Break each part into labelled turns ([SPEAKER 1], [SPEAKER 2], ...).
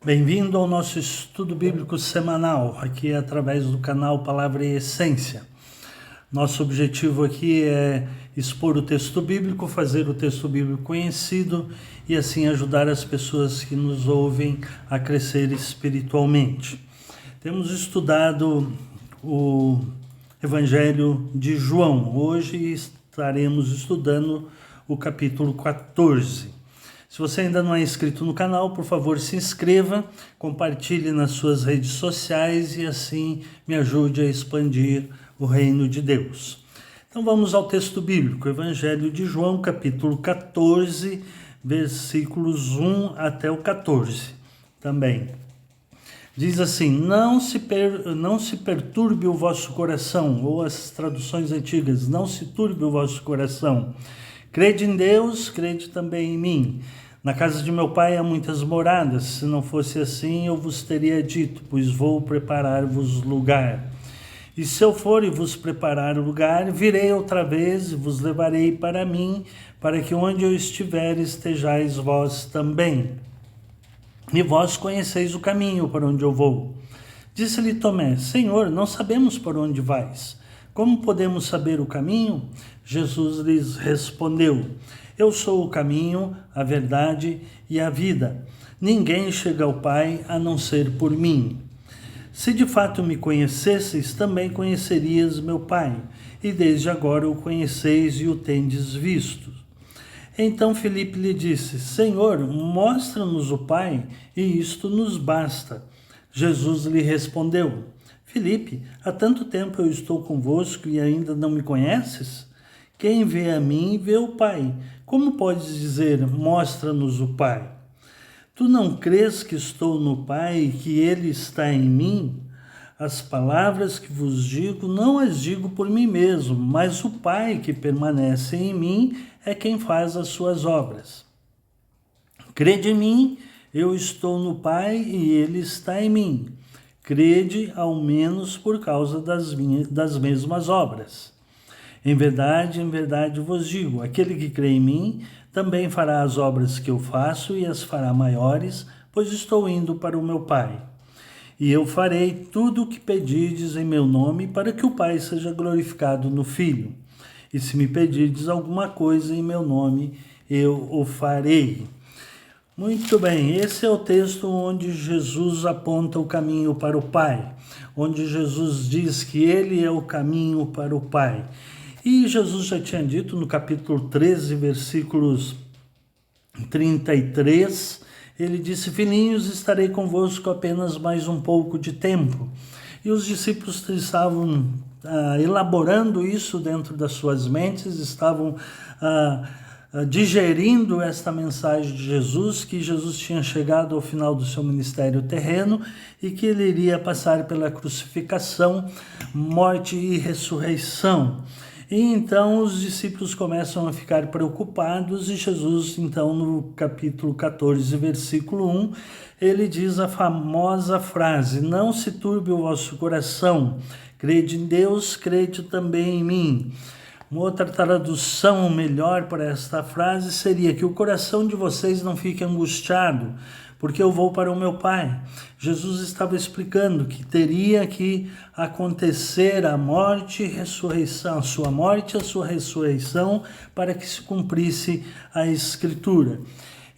[SPEAKER 1] Bem-vindo ao nosso estudo bíblico semanal, aqui através do canal Palavra e Essência. Nosso objetivo aqui é expor o texto bíblico, fazer o texto bíblico conhecido e assim ajudar as pessoas que nos ouvem a crescer espiritualmente. Temos estudado o Evangelho de João. Hoje estaremos estudando o capítulo 14. Se você ainda não é inscrito no canal, por favor, se inscreva, compartilhe nas suas redes sociais e assim me ajude a expandir o reino de Deus. Então vamos ao texto bíblico, Evangelho de João, capítulo 14, versículos 1 até o 14 também. Diz assim: não se perturbe o vosso coração, ou as traduções antigas, não se turbe o vosso coração. Crede em Deus, crede também em mim. Na casa de meu pai há muitas moradas. Se não fosse assim, eu vos teria dito, pois vou preparar-vos lugar. E se eu for e vos preparar o lugar, virei outra vez e vos levarei para mim, para que onde eu estiver estejais vós também. E vós conheceis o caminho para onde eu vou. Disse-lhe Tomé: Senhor, não sabemos para onde vais. Como podemos saber o caminho? Jesus lhes respondeu: Eu sou o caminho, a verdade e a vida. Ninguém chega ao Pai a não ser por mim. Se de fato me conhecesseis, também conhecerias meu Pai, e desde agora o conheceis e o tendes visto. Então Filipe lhe disse: Senhor, mostra-nos o Pai, e isto nos basta. Jesus lhe respondeu: Filipe, há tanto tempo eu estou convosco e ainda não me conheces? Quem vê a mim, vê o Pai. Como podes dizer, mostra-nos o Pai? Tu não crês que estou no Pai e que Ele está em mim? As palavras que vos digo, não as digo por mim mesmo, mas o Pai que permanece em mim é quem faz as suas obras. Crede em mim, eu estou no Pai e Ele está em mim. Crede ao menos por causa das mesmas obras. Em verdade vos digo, aquele que crê em mim também fará as obras que eu faço e as fará maiores, pois estou indo para o meu Pai. E eu farei tudo o que pedirdes em meu nome, para que o Pai seja glorificado no Filho. E se me pedirdes alguma coisa em meu nome, eu o farei. Muito bem, esse é o texto onde Jesus aponta o caminho para o Pai, onde Jesus diz que Ele é o caminho para o Pai. E Jesus já tinha dito no capítulo 13, versículos 33, ele disse: Filhinhos, estarei convosco apenas mais um pouco de tempo. E os discípulos estavam elaborando isso dentro das suas mentes, estavam digerindo esta mensagem de Jesus, que Jesus tinha chegado ao final do seu ministério terreno e que ele iria passar pela crucificação, morte e ressurreição. E então os discípulos começam a ficar preocupados e Jesus, então, no capítulo 14, versículo 1, ele diz a famosa frase: não se turbe o vosso coração, crede em Deus, crede também em mim. Uma outra tradução melhor para esta frase seria que o coração de vocês não fique angustiado, porque eu vou para o meu Pai. Jesus estava explicando que teria que acontecer a morte e ressurreição, a sua morte e a sua ressurreição, para que se cumprisse a Escritura.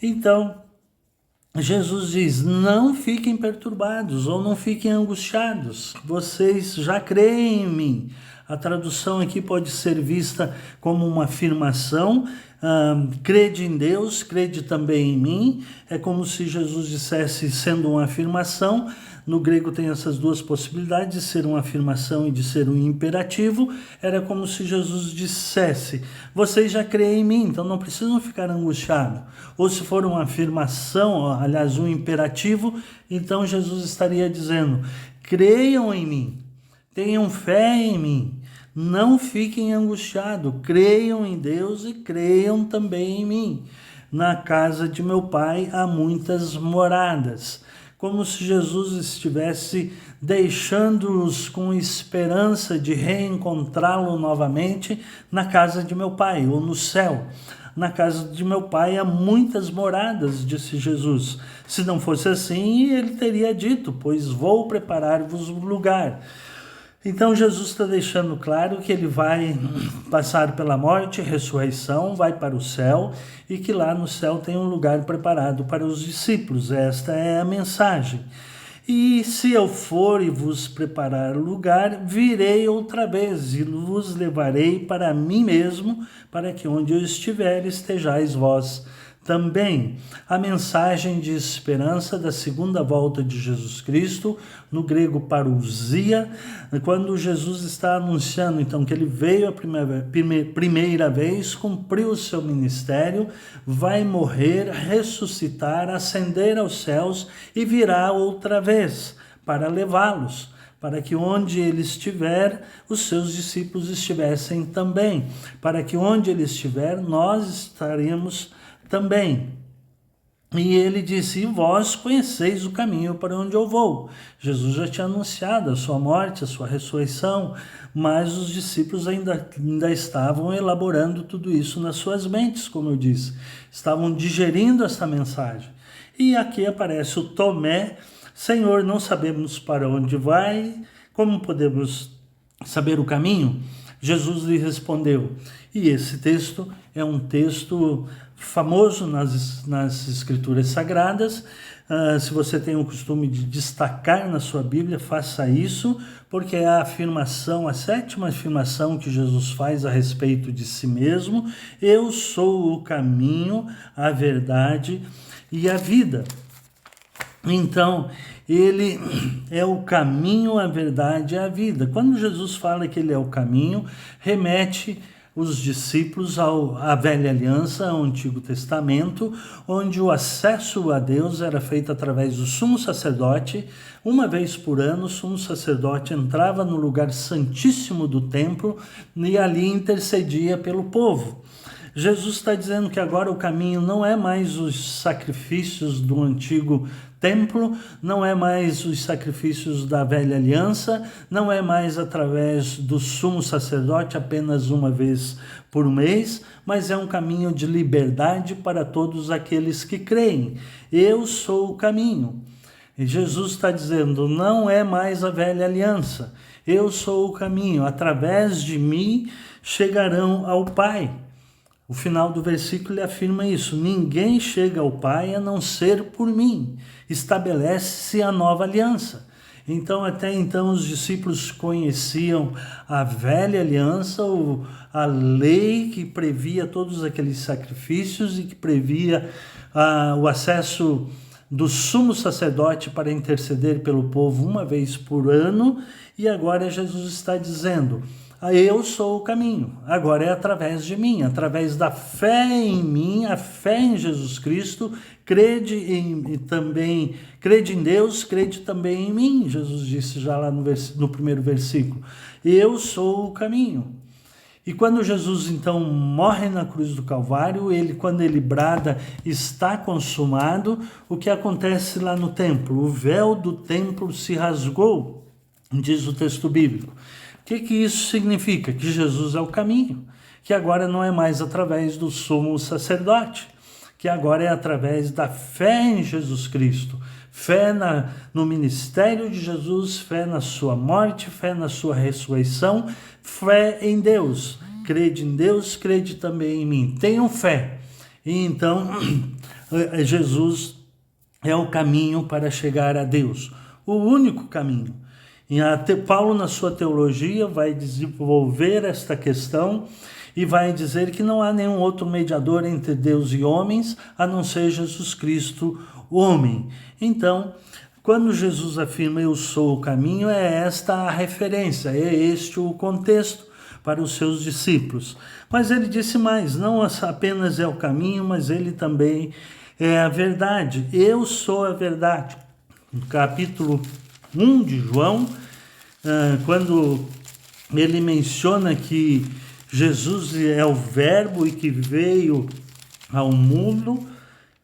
[SPEAKER 1] Então, Jesus diz: não fiquem perturbados ou não fiquem angustiados, vocês já creem em mim. A tradução aqui pode ser vista como uma afirmação, crede em Deus, crede também em mim. É como se Jesus dissesse, sendo uma afirmação. No grego tem essas duas possibilidades, de ser uma afirmação e de ser um imperativo. Era como se Jesus dissesse: vocês já creem em mim, então não precisam ficar angustiados. Ou se for uma afirmação, aliás, um imperativo, então Jesus estaria dizendo: creiam em mim, tenham fé em mim. Não fiquem angustiados, creiam em Deus e creiam também em mim. Na casa de meu Pai há muitas moradas. Como se Jesus estivesse deixando-os com esperança de reencontrá-lo novamente na casa de meu Pai, ou no céu. Na casa de meu pai há muitas moradas, disse Jesus. Se não fosse assim, ele teria dito, pois vou preparar-vos um lugar. Então Jesus está deixando claro que ele vai passar pela morte e ressurreição, vai para o céu e que lá no céu tem um lugar preparado para os discípulos. Esta é a mensagem. E se eu for e vos preparar lugar, virei outra vez e vos levarei para mim mesmo, para que onde eu estiver estejais vós também. A mensagem de esperança da segunda volta de Jesus Cristo, no grego parousia, quando Jesus está anunciando então que ele veio a primeira vez, cumpriu o seu ministério, vai morrer, ressuscitar, ascender aos céus e virá outra vez para levá-los, para que onde ele estiver, os seus discípulos estivessem também, para que onde ele estiver, nós estaremos também. E ele disse, e vós conheceis o caminho para onde eu vou. Jesus já tinha anunciado a sua morte, a sua ressurreição, mas os discípulos ainda estavam elaborando tudo isso nas suas mentes, como eu disse. Estavam digerindo essa mensagem. E aqui aparece o Tomé, Senhor, não sabemos para onde vai, como podemos saber o caminho? Jesus lhe respondeu, e esse texto é um texto famoso nas escrituras sagradas. Se você tem o costume de destacar na sua Bíblia, faça isso, porque é a afirmação, a sétima afirmação que Jesus faz a respeito de si mesmo: eu sou o caminho, a verdade e a vida. Então, ele é o caminho, a verdade e a vida. Quando Jesus fala que ele é o caminho, remete os discípulos à velha aliança, ao Antigo Testamento, onde o acesso a Deus era feito através do sumo sacerdote. Uma vez por ano, o sumo sacerdote entrava no lugar santíssimo do templo e ali intercedia pelo povo. Jesus está dizendo que agora o caminho não é mais os sacrifícios do antigo templo, não é mais os sacrifícios da velha aliança, não é mais através do sumo sacerdote apenas uma vez por mês, mas é um caminho de liberdade para todos aqueles que creem. Eu sou o caminho. E Jesus está dizendo, não é mais a velha aliança, eu sou o caminho, através de mim chegarão ao Pai. O final do versículo ele afirma isso, ninguém chega ao Pai a não ser por mim. Estabelece-se a nova aliança. Então, até então, os discípulos conheciam a velha aliança, a lei que previa todos aqueles sacrifícios e que previa o acesso do sumo sacerdote para interceder pelo povo uma vez por ano. E agora Jesus está dizendo, eu sou o caminho, agora é através de mim, através da fé em mim, a fé em Jesus Cristo, crede em Deus, crede também em mim, Jesus disse já lá no primeiro versículo, eu sou o caminho. E quando Jesus então morre na cruz do Calvário, quando ele brada, está consumado, o que acontece lá no templo? O véu do templo se rasgou, diz o texto bíblico. O que isso significa? Que Jesus é o caminho, que agora não é mais através do sumo sacerdote, que agora é através da fé em Jesus Cristo, fé no ministério de Jesus, fé na sua morte, fé na sua ressurreição, fé em Deus. Crede em Deus, crede também em mim. Tenham fé. E então, Jesus é o caminho para chegar a Deus, o único caminho. E até Paulo, na sua teologia, vai desenvolver esta questão e vai dizer que não há nenhum outro mediador entre Deus e homens, a não ser Jesus Cristo, homem. Então, quando Jesus afirma eu sou o caminho, é esta a referência, é este o contexto para os seus discípulos. Mas ele disse mais, não apenas é o caminho, mas ele também é a verdade. Eu sou a verdade. No capítulo 1 de João, quando ele menciona que Jesus é o verbo e que veio ao mundo,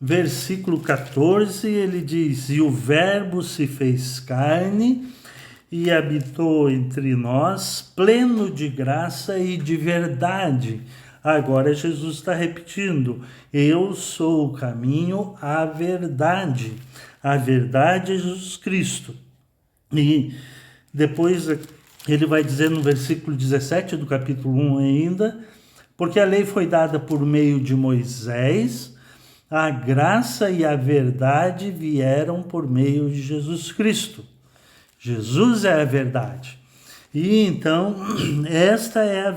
[SPEAKER 1] versículo 14, ele diz, e o verbo se fez carne e habitou entre nós, pleno de graça e de verdade. Agora Jesus está repetindo: eu sou o caminho, a verdade. A verdade é Jesus Cristo. E depois ele vai dizer no versículo 17 do capítulo 1 ainda: porque a lei foi dada por meio de Moisés, a graça e a verdade vieram por meio de Jesus Cristo. Jesus é a verdade. E então, esta é a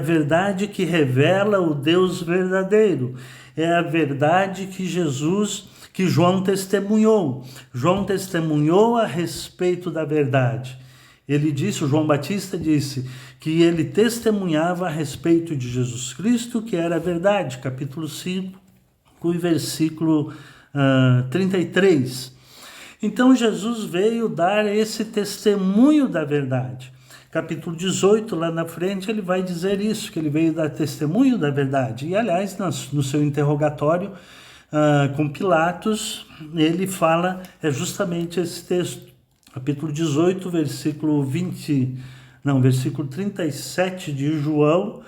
[SPEAKER 1] verdade que revela o Deus verdadeiro, é a verdade que João testemunhou. João testemunhou a respeito da verdade. Ele disse, o João Batista disse, que ele testemunhava a respeito de Jesus Cristo, que era a verdade, capítulo 5, versículo 33. Então Jesus veio dar esse testemunho da verdade. Capítulo 18, lá na frente, ele vai dizer isso, que ele veio dar testemunho da verdade. E, aliás, no seu interrogatório com Pilatos, ele fala justamente esse texto. Capítulo 18, versículo 37 de João,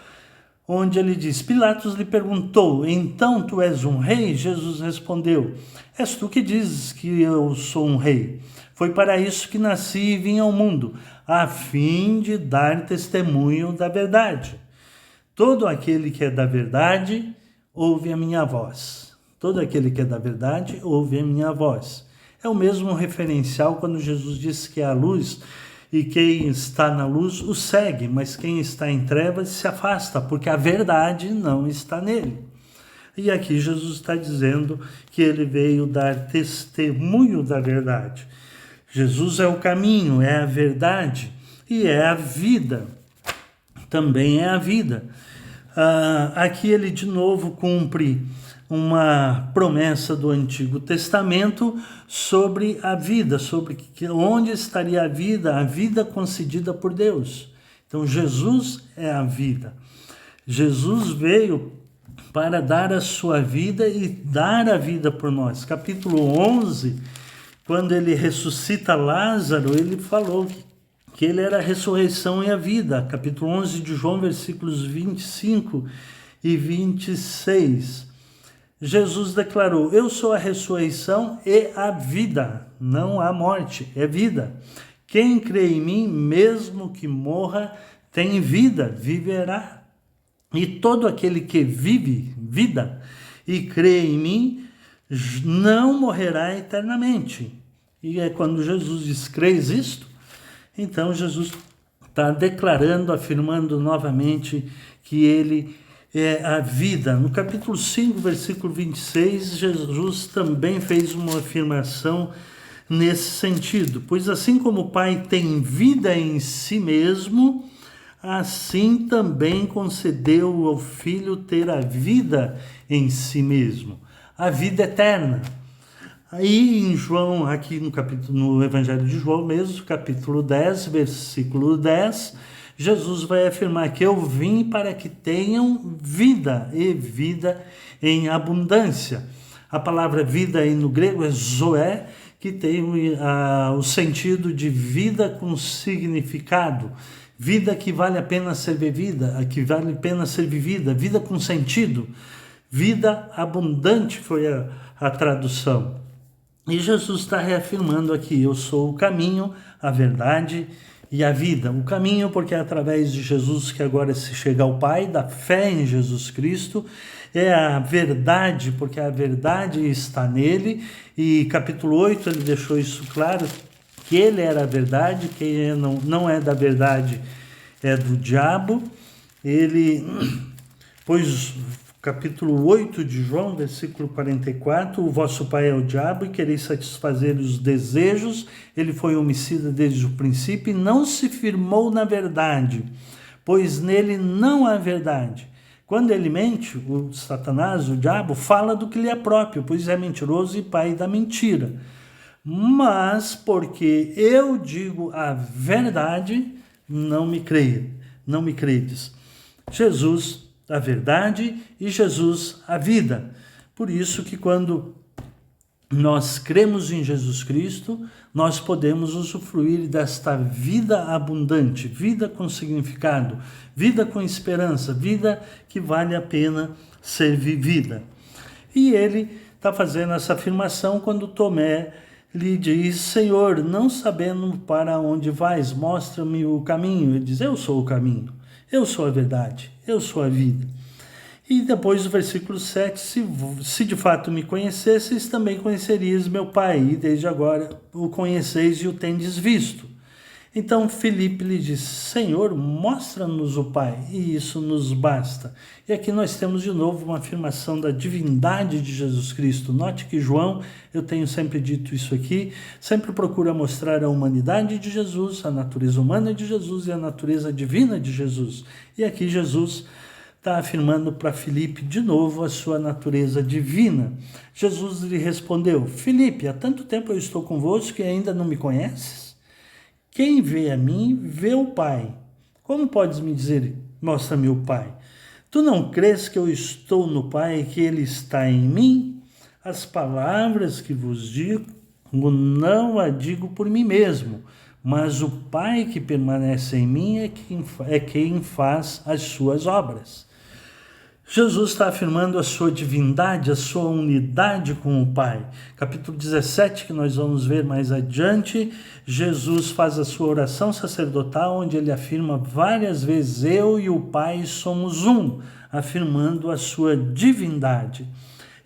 [SPEAKER 1] onde ele diz: Pilatos lhe perguntou, então tu és um rei? Jesus respondeu: és tu que dizes que eu sou um rei. Foi para isso que nasci e vim ao mundo, a fim de dar testemunho da verdade. Todo aquele que é da verdade, ouve a minha voz. Todo aquele que é da verdade, ouve a minha voz. É o mesmo referencial quando Jesus disse que é a luz, e quem está na luz o segue, mas quem está em trevas se afasta, porque a verdade não está nele. E aqui Jesus está dizendo que ele veio dar testemunho da verdade. Jesus é o caminho, é a verdade e é a vida. Também é a vida. Aqui ele de novo cumpre uma promessa do Antigo Testamento sobre a vida, sobre onde estaria a vida concedida por Deus. Então Jesus é a vida. Jesus veio para dar a sua vida e dar a vida por nós. Capítulo 11, quando ele ressuscita Lázaro, ele falou que ele era a ressurreição e a vida. Capítulo 11 de João, versículos 25 e 26. Jesus declarou: eu sou a ressurreição e a vida. Não há morte, é vida. Quem crê em mim, mesmo que morra, tem vida, viverá. E todo aquele que vive vida e crê em mim, não morrerá eternamente. E é quando Jesus diz: crês isto? Então Jesus está declarando, afirmando novamente que ele é a vida. No capítulo 5, versículo 26, Jesus também fez uma afirmação nesse sentido. Pois assim como o Pai tem vida em si mesmo, assim também concedeu ao Filho ter a vida em si mesmo, a vida eterna. Aí em João, aqui no Evangelho de João mesmo, capítulo 10, versículo 10, Jesus vai afirmar que eu vim para que tenham vida e vida em abundância. A palavra vida aí no grego é zoé, que tem o sentido de vida com significado. Vida que vale a pena ser vivida, que vale a pena ser vivida, vida com sentido. Vida abundante foi a tradução. E Jesus está reafirmando aqui: eu sou o caminho, a verdade e a vida. O caminho, porque é através de Jesus que agora se chega ao Pai, da fé em Jesus Cristo. É a verdade, porque a verdade está nele. E capítulo 8 ele deixou isso claro, que ele era a verdade, quem não é da verdade é do diabo. Pois capítulo 8 de João, versículo 44, o vosso pai é o diabo e quereis satisfazer os desejos. Ele foi homicida desde o princípio e não se firmou na verdade, pois nele não há verdade. Quando ele mente, o Satanás, o diabo, fala do que lhe é próprio, pois é mentiroso e pai da mentira. Mas porque eu digo a verdade, não me credes. Jesus, a verdade, e Jesus, a vida. Por isso que quando nós cremos em Jesus Cristo, nós podemos usufruir desta vida abundante, vida com significado, vida com esperança, vida que vale a pena ser vivida. E ele está fazendo essa afirmação quando Tomé lhe diz: Senhor, não sabendo para onde vais, mostra-me o caminho. Ele diz: eu sou o caminho, eu sou a verdade, eu sou a vida. E depois do versículo 7, se de fato me conhecesseis, também conhecerias meu Pai, e desde agora o conheceis e o tendes visto. Então Filipe lhe disse: Senhor, mostra-nos o Pai, e isso nos basta. E aqui nós temos de novo uma afirmação da divindade de Jesus Cristo. Note que João, eu tenho sempre dito isso aqui, sempre procura mostrar a humanidade de Jesus, a natureza humana de Jesus e a natureza divina de Jesus. E aqui Jesus está afirmando para Filipe de novo a sua natureza divina. Jesus lhe respondeu: Filipe, há tanto tempo eu estou convosco e ainda não me conheces? Quem vê a mim, vê o Pai. Como podes me dizer, mostra-me o Pai? Tu não crês que eu estou no Pai e que Ele está em mim? As palavras que vos digo, não as digo por mim mesmo, mas o Pai que permanece em mim é quem faz as suas obras. Jesus está afirmando a sua divindade, a sua unidade com o Pai. Capítulo 17, que nós vamos ver mais adiante, Jesus faz a sua oração sacerdotal, onde ele afirma várias vezes: eu e o Pai somos um, afirmando a sua divindade.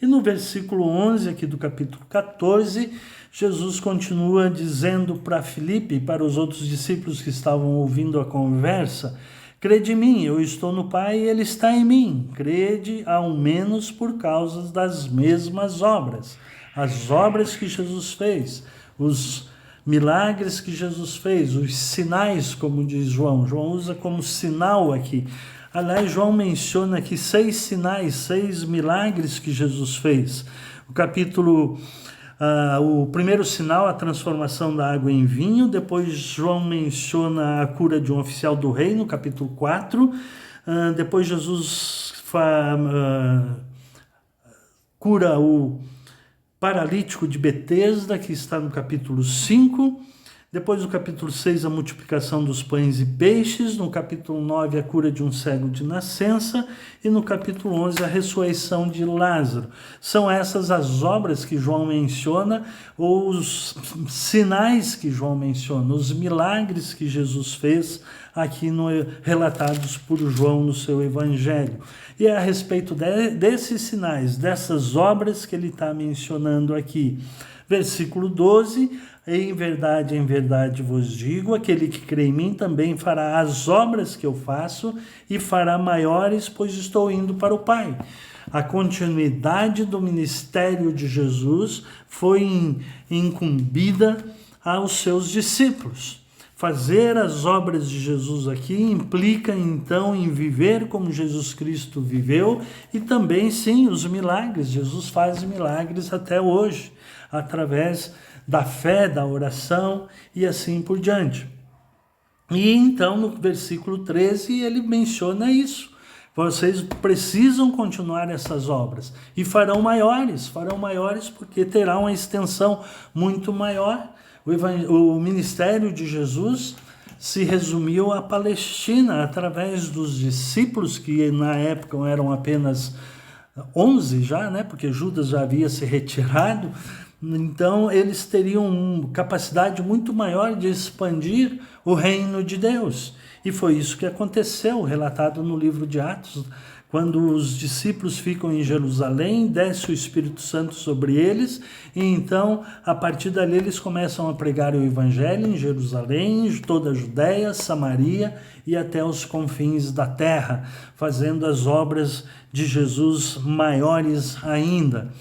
[SPEAKER 1] E no versículo 11 aqui do capítulo 14, Jesus continua dizendo para Filipe e para os outros discípulos que estavam ouvindo a conversa: crede em mim, eu estou no Pai e Ele está em mim. Crede ao menos por causa das mesmas obras. As obras que Jesus fez, os milagres que Jesus fez, os sinais, como diz João. João usa como sinal aqui. Aliás, João menciona aqui 6 sinais, 6 milagres que Jesus fez. O primeiro sinal, a transformação da água em vinho. Depois João menciona a cura de um oficial do rei, no capítulo 4. Depois Jesus cura o paralítico de Betesda, que está no capítulo 5. Depois do capítulo 6, a multiplicação dos pães e peixes. No capítulo 9, a cura de um cego de nascença. E no capítulo 11, a ressurreição de Lázaro. São essas as obras que João menciona, ou os sinais que João menciona, os milagres que Jesus fez aqui relatados por João no seu evangelho. E é a respeito desses sinais, dessas obras que ele está mencionando aqui. Versículo 12: em verdade vos digo, aquele que crê em mim também fará as obras que eu faço e fará maiores, pois estou indo para o Pai. A continuidade do ministério de Jesus foi incumbida aos seus discípulos. Fazer as obras de Jesus aqui implica então em viver como Jesus Cristo viveu e também, sim, os milagres. Jesus faz milagres até hoje, através da fé, da oração e assim por diante. E então no versículo 13 ele menciona isso: vocês precisam continuar essas obras e farão maiores porque terá uma extensão muito maior. O ministério de Jesus se resumiu à Palestina através dos discípulos, que na época eram apenas 11 já, né? Porque Judas já havia se retirado. Então eles teriam capacidade muito maior de expandir o reino de Deus. E foi isso que aconteceu, relatado no livro de Atos. Quando os discípulos ficam em Jerusalém, desce o Espírito Santo sobre eles, e então, a partir dali, eles começam a pregar o Evangelho em Jerusalém, toda a Judéia, Samaria e até os confins da terra, fazendo as obras de Jesus maiores ainda.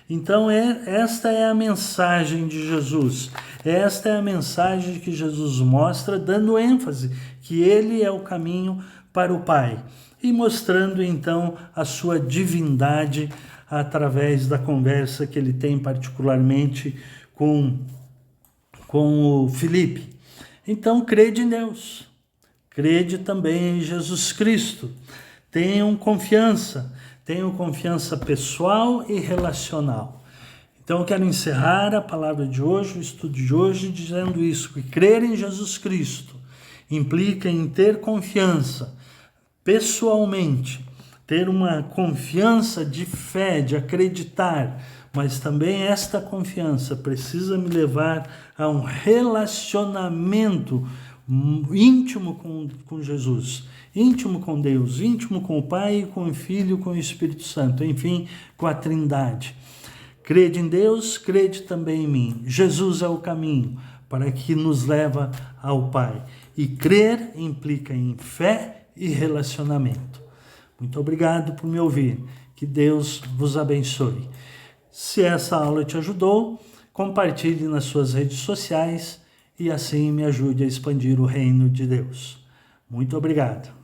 [SPEAKER 1] Então, esta é a mensagem de Jesus, esta é a mensagem que Jesus mostra, dando ênfase que Ele é o caminho para o Pai, e mostrando então a sua divindade através da conversa que ele tem particularmente com o Filipe. Então, crede em Deus, crede também em Jesus Cristo, tenham confiança pessoal e relacional. Então eu quero encerrar a palavra de hoje, o estudo de hoje, dizendo isso, que crer em Jesus Cristo implica em ter confiança pessoalmente, ter uma confiança de fé, de acreditar, mas também esta confiança precisa me levar a um relacionamento íntimo com Jesus, íntimo com Deus, íntimo com o Pai, com o Filho, com o Espírito Santo, enfim, com a Trindade. Crede em Deus, crede também em mim. Jesus é o caminho para que nos leva ao Pai. E crer implica em fé e relacionamento. Muito obrigado por me ouvir. Que Deus vos abençoe. Se essa aula te ajudou, compartilhe nas suas redes sociais e assim me ajude a expandir o reino de Deus. Muito obrigado.